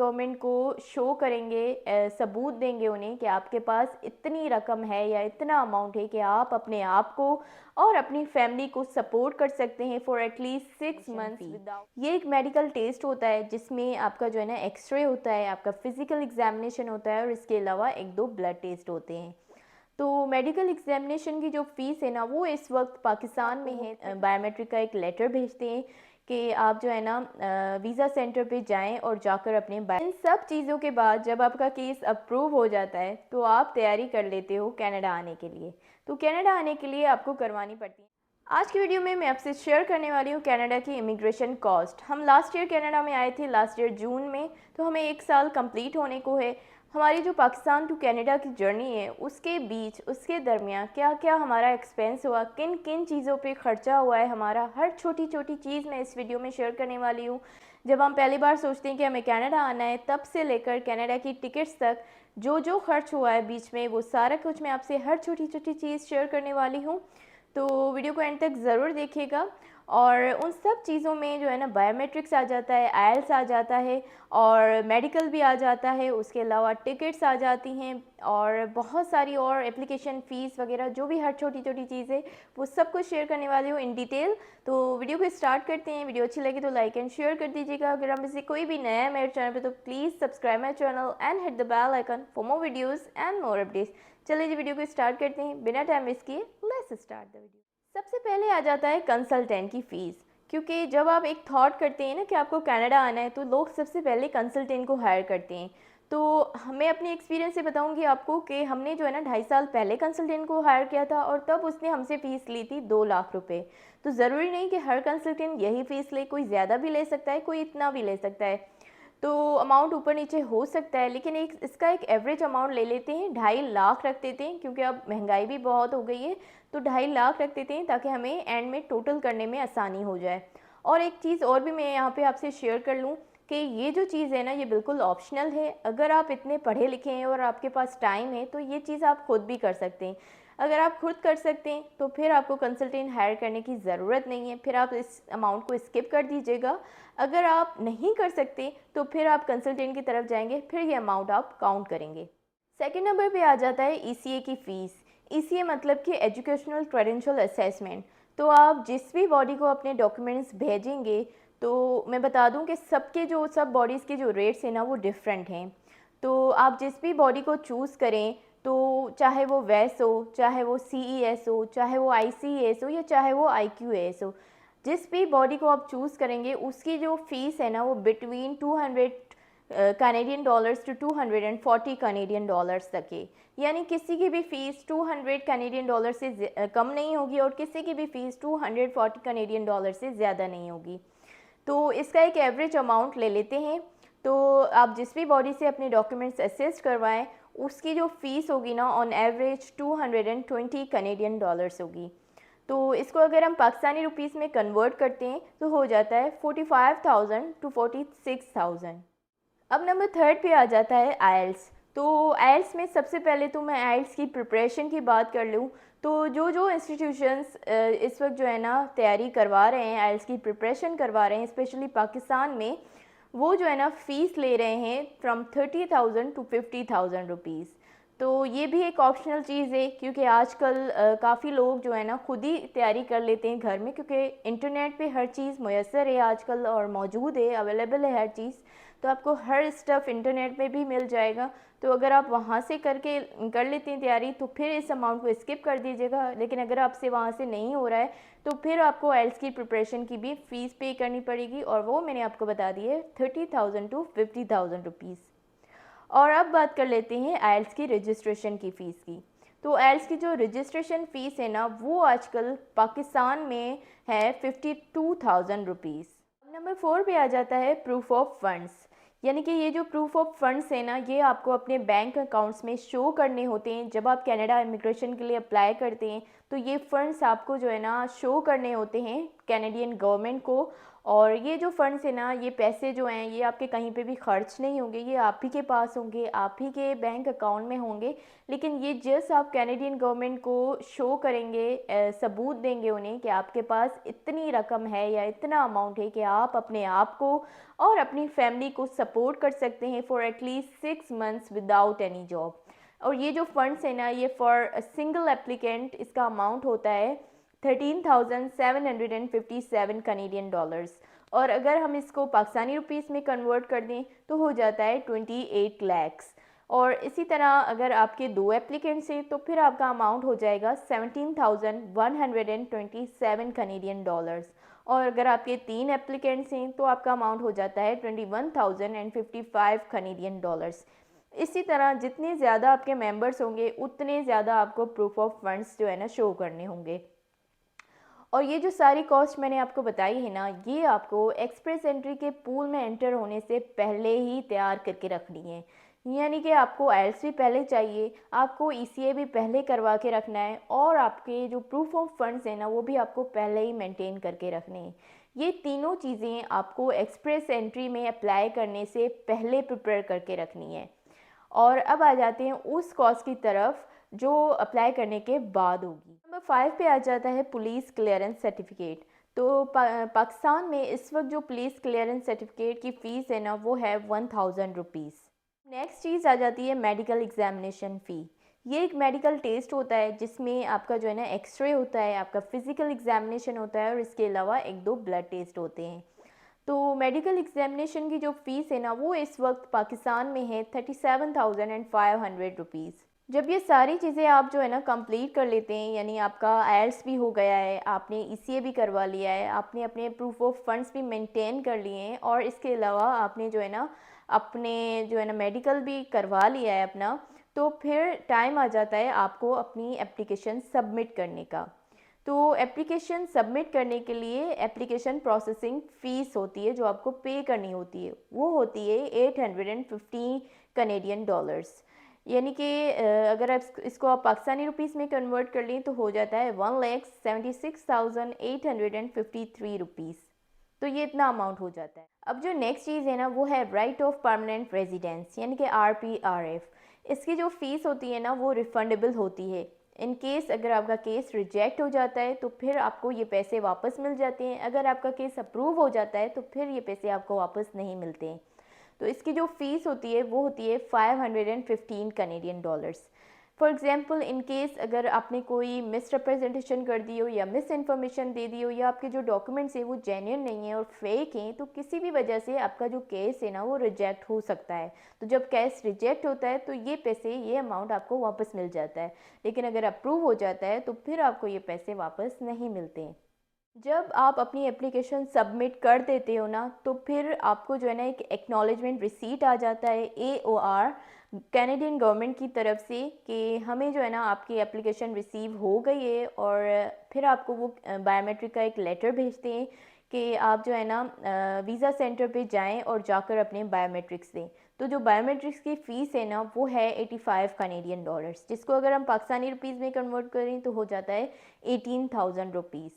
Government को show करेंगे, सबूत देंगे उन्हें कि आपके पास इतनी रकम है या इतना अमाउंट है कि आप अपने आप को और अपनी फैमिली को सपोर्ट कर सकते हैं फॉर एटलीस्ट 6 मंथ्स विदाउट। ये एक मेडिकल टेस्ट होता है जिसमें आपका जो है ना एक्सरे होता है, आपका फिजिकल एग्जामिनेशन होता है और इसके अलावा 1-2 ब्लड टेस्ट होते हैं। तो मेडिकल एग्जामिनेशन की जो फ़ीस है ना वो इस वक्त पाकिस्तान में है, बायोमेट्रिक का एक लेटर भेजते हैं कि आप जो है ना वीज़ा सेंटर पे जाएं और जाकर अपने इन सब चीज़ों के बाद जब आपका केस अप्रूव हो जाता है तो आप तैयारी कर लेते हो कनाडा आने के लिए। तो कनाडा आने के लिए आपको करवानी पड़ती है। आज की वीडियो में मैं आपसे शेयर करने वाली हूँ कनाडा की इमिग्रेशन कॉस्ट। हम लास्ट ईयर कनाडा में आए थे, लास्ट ईयर जून में, तो हमें 1 साल कंप्लीट होने को है। हमारी जो पाकिस्तान टू कनाडा की जर्नी है उसके बीच, उसके दरमियान क्या क्या हमारा एक्सपेंस हुआ, किन किन चीज़ों पे खर्चा हुआ है हमारा, हर छोटी छोटी चीज़ मैं इस वीडियो में शेयर करने वाली हूँ। जब हम पहली बार सोचते हैं कि हमें कनाडा आना है तब से लेकर कनाडा की टिकट्स तक जो जो खर्च हुआ है बीच में, वो सारा कुछ मैं आपसे हर छोटी छोटी चीज़ शेयर करने वाली हूँ। तो वीडियो को एंड तक ज़रूर देखिएगा। और उन सब चीज़ों में जो है ना बायोमेट्रिक्स आ जाता है, आइल्स आ जाता है और मेडिकल भी आ जाता है, उसके अलावा टिकट्स आ जाती हैं और बहुत सारी और एप्लीकेशन फ़ीस वगैरह जो भी हर छोटी छोटी चीज़ें, वो सब कुछ शेयर करने वाली हूँ इन डिटेल। तो वीडियो को स्टार्ट करते हैं। वीडियो अच्छी लगी तो लाइक एंड शेयर कर दीजिएगा। अगर आप इससे कोई भी नया है मेरे चैनल पे तो please subscribe my channel and hit the bell icon for more videos and more updates. चलिए जी वीडियो को स्टार्ट करते हैं बिना टाइम वेस्ट किए। Let's start the video. सबसे पहले आ जाता है कंसल्टेंट की फ़ीस, क्योंकि जब आप एक थॉट करते हैं ना कि आपको कनाडा आना है तो लोग सबसे पहले कंसल्टेंट को हायर करते हैं। तो मैं अपने एक्सपीरियंस से बताऊंगी आपको कि हमने जो है ना 2.5 साल पहले कंसल्टेंट को हायर किया था और तब उसने हमसे फ़ीस ली थी 2 लाख रुपए। तो ज़रूरी नहीं कि हर कंसल्टेंट यही फ़ीस ले, कोई ज़्यादा भी ले सकता है, कोई इतना भी ले सकता है। तो अमाउंट ऊपर नीचे हो सकता है, लेकिन एक इसका एक एवरेज अमाउंट ले लेते हैं, 2.5 लाख रख देते हैं, क्योंकि अब महंगाई भी बहुत हो गई है। तो 2.5 लाख रख देते हैं ताकि हमें एंड में टोटल करने में आसानी हो जाए। और एक चीज़ और भी मैं यहाँ पे आपसे शेयर कर लूँ कि ये जो चीज़ है ना ये बिल्कुल ऑप्शनल है। अगर आप इतने पढ़े लिखे हैं और आपके पास टाइम है तो ये चीज़ आप खुद भी कर सकते हैं। अगर आप खुद कर सकते हैं तो फिर आपको कंसल्टेंट हायर करने की ज़रूरत नहीं है, फिर आप इस अमाउंट को स्किप कर दीजिएगा। अगर आप नहीं कर सकते तो फिर आप कंसल्टेंट की तरफ जाएंगे, फिर ये अमाउंट आप काउंट करेंगे। सेकेंड नंबर पे आ जाता है ईसीए की फ़ीस। ईसीए मतलब कि एजुकेशनल क्रेडेंशियल असेसमेंट। तो आप जिस भी बॉडी को अपने डॉक्यूमेंट्स भेजेंगे, तो मैं बता दूं कि सब बॉडीज़ के जो रेट्स हैं ना वो डिफरेंट हैं। तो आप जिस भी बॉडी को चूज़ करें, तो चाहे वो वैस हो, चाहे वो सीईएस हो, चाहे वो आईसीएस हो या चाहे वो आईक्यूएस हो, जिस भी बॉडी को आप चूज़ करेंगे उसकी जो फ़ीस है ना वो between 200 Canadian dollars to 240 Canadian dollars तक है। यानी किसी की भी फ़ीस 200 कैनेडियन डॉलर से कम नहीं होगी और किसी की भी फ़ीस 240 कैनेडियन डॉलर से ज़्यादा नहीं होगी। तो इसका एक एवरेज अमाउंट ले लेते हैं। तो आप जिस भी बॉडी से अपने डॉक्यूमेंट्स असिस्ट करवाएं उसकी जो फ़ीस होगी ना ऑन एवरेज 220 कैनेडियन डॉलर्स होगी। तो इसको अगर हम पाकिस्तानी रुपीस में कन्वर्ट करते हैं तो हो जाता है 45,000 टू 46,000। अब नंबर थर्ड पे आ जाता है आइल्स। तो आइल्स में सबसे पहले तो मैं आइल्स की प्रिपरेशन की बात कर लूँ, तो जो जो इंस्टीट्यूशंस इस वक्त जो है ना तैयारी करवा रहे हैं, आइल्स की प्रिपरेशन करवा रहे हैं स्पेशली पाकिस्तान में, वो जो है ना फ़ीस ले रहे हैं फ्रॉम 30,000 टू 50,000 रुपीज़। तो ये भी एक ऑप्शनल चीज़ है, क्योंकि आजकल काफ़ी लोग जो है ना खुद ही तैयारी कर लेते हैं घर में, क्योंकि इंटरनेट पे हर चीज़ मुयसर है आजकल और मौजूद है, अवेलेबल है हर चीज़। तो आपको हर स्टफ़ इंटरनेट में भी मिल जाएगा। तो अगर आप वहाँ से करके कर लेते हैं तैयारी तो फिर इस अमाउंट को स्किप कर दीजिएगा। लेकिन अगर आपसे वहाँ से नहीं हो रहा है तो फिर आपको आइल्स की प्रिपरेशन की भी फ़ीस पे करनी पड़ेगी, और वो मैंने आपको बता दी है 30,000 टू 50,000 रुपीज़। और अब बात कर लेते हैं आइल्स की रजिस्ट्रेशन की फ़ीस की। तो आइल्स की जो रजिस्ट्रेशन फ़ीस है ना वो आजकल पाकिस्तान में है 52,000 रुपीज़। नंबर 4 पे आ जाता है प्रूफ ऑफ फंड्स। यानी कि ये जो प्रूफ ऑफ फंड्स है ना ये आपको अपने बैंक अकाउंट्स में शो करने होते हैं। जब आप कनाडा इमिग्रेशन के लिए अप्लाई करते हैं तो ये फ़ंड्स आपको जो है ना शो करने होते हैं कैनेडियन गवर्नमेंट को। और ये जो फंड्स है ना, ये पैसे जो हैं ये आपके कहीं पे भी खर्च नहीं होंगे, ये आप ही के पास होंगे, आप ही के बैंक अकाउंट में होंगे। लेकिन ये जस्ट आप कैनेडियन गवर्नमेंट को शो करेंगे, सबूत देंगे उन्हें कि आपके पास इतनी रकम है या इतना अमाउंट है कि आप अपने आप को और अपनी फैमिली को सपोर्ट कर सकते हैं for at least 6 months without any job. और ये जो फंड्स है ना, ये फॉर सिंगल एप्लीकेंट इसका अमाउंट होता है 13,757 कनेडियन डॉलर्स। और अगर हम इसको पाकिस्तानी रुपीस में कन्वर्ट कर दें तो हो जाता है 28 लैक्स। और इसी तरह अगर आपके 2 एप्लीकेंट्स हैं तो फिर आपका अमाउंट हो जाएगा 17,127 कनेडियन डॉलर्स। और अगर आपके 3 एप्लीकेंट्स हैं तो आपका अमाउंट हो जाता है 21,055 कनेडियन डॉलर्स। इसी तरह जितने ज़्यादा आपके मेंबर्स होंगे उतने ज़्यादा आपको प्रूफ ऑफ फंड्स जो है ना शो करने होंगे। और ये जो सारी कॉस्ट मैंने आपको बताई है ना, ये आपको एक्सप्रेस एंट्री के पूल में एंटर होने से पहले ही तैयार करके रखनी है। यानी कि आपको आइल्स भी पहले चाहिए, आपको ईसीए भी पहले करवा के रखना है, और आपके जो प्रूफ ऑफ फंड्स हैं ना वो भी आपको पहले ही मेंटेन करके रखने हैं। ये तीनों चीज़ें आपको एक्सप्रेस एंट्री में अप्लाई करने से पहले प्रिपेयर करके रखनी है। और अब आ जाते हैं उस कॉस्ट की तरफ जो अप्लाई करने के बाद होगी। नंबर 5 पे आ जाता है पुलिस क्लियरेंस सर्टिफिकेट। तो पाकिस्तान में इस वक्त जो पुलिस क्लियरेंस सर्टिफिकेट की फ़ीस है ना वो है 1000 रुपीज़। नेक्स्ट चीज़ आ जाती है मेडिकल एग्जामिनेशन फ़ी। ये एक मेडिकल टेस्ट होता है जिसमें आपका जो है ना एक्सरे होता है, आपका फ़िज़िकल एग्जामिनेशन होता है और इसके अलावा 1-2 ब्लड टेस्ट होते हैं। तो मेडिकल एग्जामिनेशन की जो फ़ीस है ना वो इस वक्त पाकिस्तान में है 37,500 रुपीज़। जब ये सारी चीज़ें आप जो है ना कंप्लीट कर लेते हैं, यानी आपका आइल्स भी हो गया है, आपने ईसीए भी करवा लिया है, आपने अपने प्रूफ ऑफ फंड्स भी मेंटेन कर लिए हैं, और इसके अलावा आपने जो है ना अपने जो है ना मेडिकल भी करवा लिया है अपना, तो फिर टाइम आ जाता है आपको अपनी एप्लीकेशन सबमिट करने का। तो एप्लीकेशन सबमिट करने के लिए एप्लीकेशन प्रोसेसिंग फ़ीस होती है जो आपको पे करनी होती है, वो होती है 850 कनेडियन डॉलर्स। यानी कि अगर आप इसको आप पाकिस्तानी रुपीस में कन्वर्ट कर लें तो हो जाता है 1,76,853 रुपीज़। तो ये इतना अमाउंट हो जाता है। अब जो नेक्स्ट चीज़ है ना वो है राइट ऑफ परमानेंट रेजिडेंस, यानी कि RPRF। इसकी जो फ़ीस होती है ना वो रिफ़ंडेबल होती है। इन केस अगर आपका केस रिजेक्ट हो जाता है तो फिर आपको ये पैसे वापस मिल जाते हैं, अगर आपका केस अप्रूव हो जाता है तो फिर ये पैसे आपको वापस नहीं मिलते हैं। तो इसकी जो फ़ीस होती है वो होती है 515 Canadian dollars. For example in case अगर आपने कोई मिस रिप्रेजेंटेशन कर दी हो या मिस इन्फॉर्मेशन दे दी हो या आपके जो डॉक्यूमेंट्स हैं वो जेन्युइन नहीं है और फेक हैं, तो किसी भी वजह से आपका जो केस है ना वो रिजेक्ट हो सकता है। तो जब केस रिजेक्ट होता है तो ये पैसे, ये अमाउंट आपको वापस मिल जाता है। लेकिन अगर अप्रूव हो जाता है तो फिर आपको ये पैसे वापस नहीं मिलते हैं। जब आप अपनी एप्लीकेशन सबमिट कर देते हो ना तो फिर आपको जो है ना एक एक्नॉलेजमेंट रिसीट आ जाता है AOR कैनेडियन गवर्नमेंट की तरफ से कि हमें जो है ना आपकी एप्लीकेशन रिसीव हो गई है, और फिर आपको वो बायोमेट्रिक का एक लेटर भेजते हैं कि आप जो है ना वीज़ा सेंटर पे जाएं और जाकर अपने बायोमेट्रिक्स दें। तो जो बायोमेट्रिक्स की फ़ीस है ना वो है 85 कनेडियन डॉलर्स, जिसको अगर हम पाकिस्तानी रुपीज़ में कन्वर्ट करें तो हो जाता है 18,000 रुपीज़।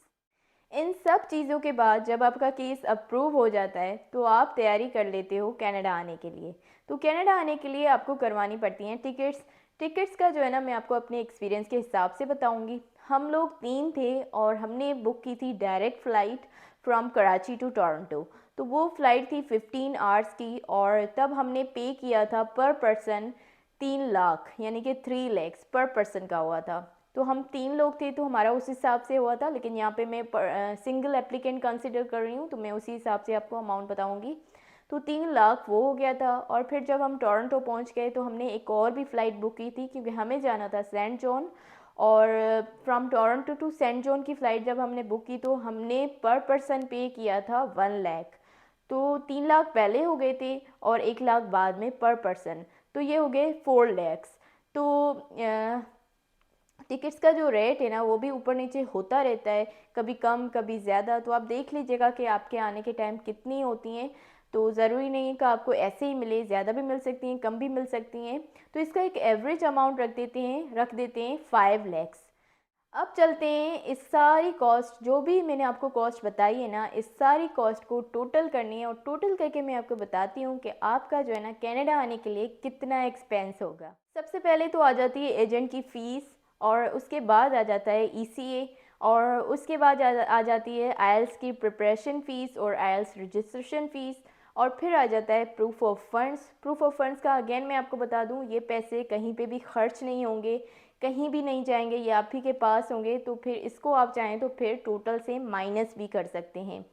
इन सब चीज़ों के बाद जब आपका केस अप्रूव हो जाता है तो आप तैयारी कर लेते हो कनाडा आने के लिए। तो कनाडा आने के लिए आपको करवानी पड़ती हैं टिकट्स। टिकट्स का जो है ना मैं आपको अपने एक्सपीरियंस के हिसाब से बताऊंगी। हम लोग 3 थे और हमने बुक की थी direct flight from Karachi to Toronto. तो वो फ़्लाइट थी 15 आवर्स की, और तब हमने पे किया था पर पर्सन 3 लाख, यानी कि 3 लैक्स पर पर्सन का हुआ था। तो हम 3 लोग थे तो हमारा उस हिसाब से हुआ था, लेकिन यहाँ पे मैं सिंगल एप्लीकेंट कंसिडर कर रही हूँ तो मैं उसी हिसाब से आपको अमाउंट बताऊँगी। तो 3 लाख वो हो गया था। और फिर जब हम टोरंटो पहुँच गए तो हमने एक और भी फ़्लाइट बुक की थी क्योंकि हमें जाना था सेंट जॉन, और from Toronto to Saint John की फ़्लाइट जब हमने बुक की तो हमने पर पर्सन पे किया था 1 लाख। तो 3 लाख पहले हो गए थे और 1 लाख बाद में पर पर्सन, तो ये हो गए 4 लैक्स। तो टिकट्स का जो रेट है ना वो भी ऊपर नीचे होता रहता है, कभी कम कभी ज़्यादा। तो आप देख लीजिएगा कि आपके आने के टाइम कितनी होती हैं। तो ज़रूरी नहीं है कि आपको ऐसे ही मिले, ज़्यादा भी मिल सकती हैं, कम भी मिल सकती हैं। तो इसका एक एवरेज अमाउंट रख देते हैं 5 लैक्स। अब चलते हैं इस सारी कॉस्ट, जो भी मैंने आपको कॉस्ट बताई है ना, इस सारी कॉस्ट को टोटल करनी है और टोटल करके मैं आपको बताती हूँ कि आपका जो है ना कनाडा आने के लिए कितना एक्सपेंस होगा। सबसे पहले तो आ जाती है एजेंट की फ़ीस, और उसके बाद आ जाता है ईसीए, और उसके बाद आ जाती है आइल्स की प्रिपरेशन फ़ीस और आइल्स रजिस्ट्रेशन फ़ीस, और फिर आ जाता है proof of funds. Proof of funds का अगेन मैं आपको बता दूं, ये पैसे कहीं पे भी खर्च नहीं होंगे, कहीं भी नहीं जाएंगे, ये आप ही के पास होंगे, तो फिर इसको आप चाहें तो फिर टोटल से माइनस भी कर सकते हैं।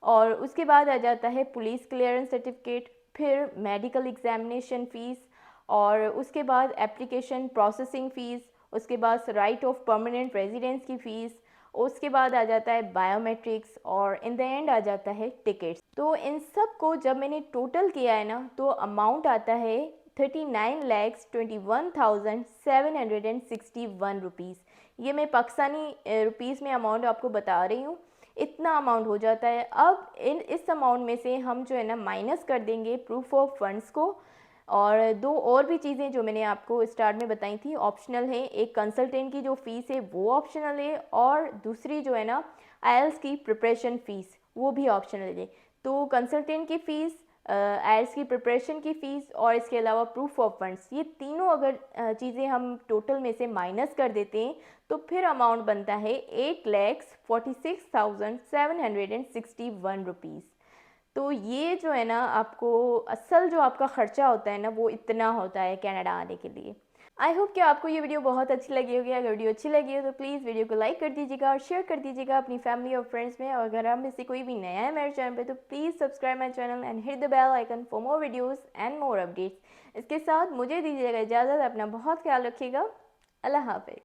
और उसके बाद आ जाता है पुलिस क्लियरेंस सर्टिफिकेट, फिर मेडिकल एग्जामिनेशन फ़ीस, और उसके बाद एप्लीकेशन प्रोसेसिंग फ़ीस, उसके बाद राइट ऑफ परमानेंट रेजिडेंस की फ़ीस, उसके बाद आ जाता है बायोमेट्रिक्स, और इन द एंड आ जाता है टिकट्स। तो इन सब को जब मैंने टोटल किया है ना, तो अमाउंट आता है 39,21,761 रुपीज़। ये मैं पाकिस्तानी रुपीज़ में अमाउंट आपको बता रही हूँ, इतना अमाउंट हो जाता है। अब इस अमाउंट में से हम जो है ना माइनस कर देंगे प्रूफ ऑफ फंड्स को, और दो और भी चीज़ें जो मैंने आपको स्टार्ट में बताई थी ऑप्शनल है। एक कंसल्टेंट की जो फ़ीस है वो ऑप्शनल है, और दूसरी जो है ना आइल्स की प्रिपरेशन फ़ीस वो भी ऑप्शनल है। तो कंसल्टेंट की फ़ीस, आइल्स की प्रिपरेशन की फ़ीस, और इसके अलावा प्रूफ ऑफ फंड्स, ये तीनों अगर चीज़ें हम टोटल में से माइनस कर देते हैं तो फिर अमाउंट बनता है 8,46,761 रुपीज़। तो ये जो है ना आपको असल जो आपका ख़र्चा होता है ना वो इतना होता है कनाडा आने के लिए। आई होप कि आपको ये वीडियो बहुत अच्छी लगी होगी। अगर वीडियो अच्छी लगी हो तो प्लीज़ वीडियो को लाइक कर दीजिएगा और शेयर कर दीजिएगा अपनी फैमिली और फ्रेंड्स में। और अगर आप में से कोई भी नया है मेरे चैनल पे तो please subscribe my channel and hit the bell icon for more videos and more updates. इसके साथ मुझे दीजिएगा इजाज़त, अपना बहुत ख्याल रखिएगा। अल्लाह हाफिज़।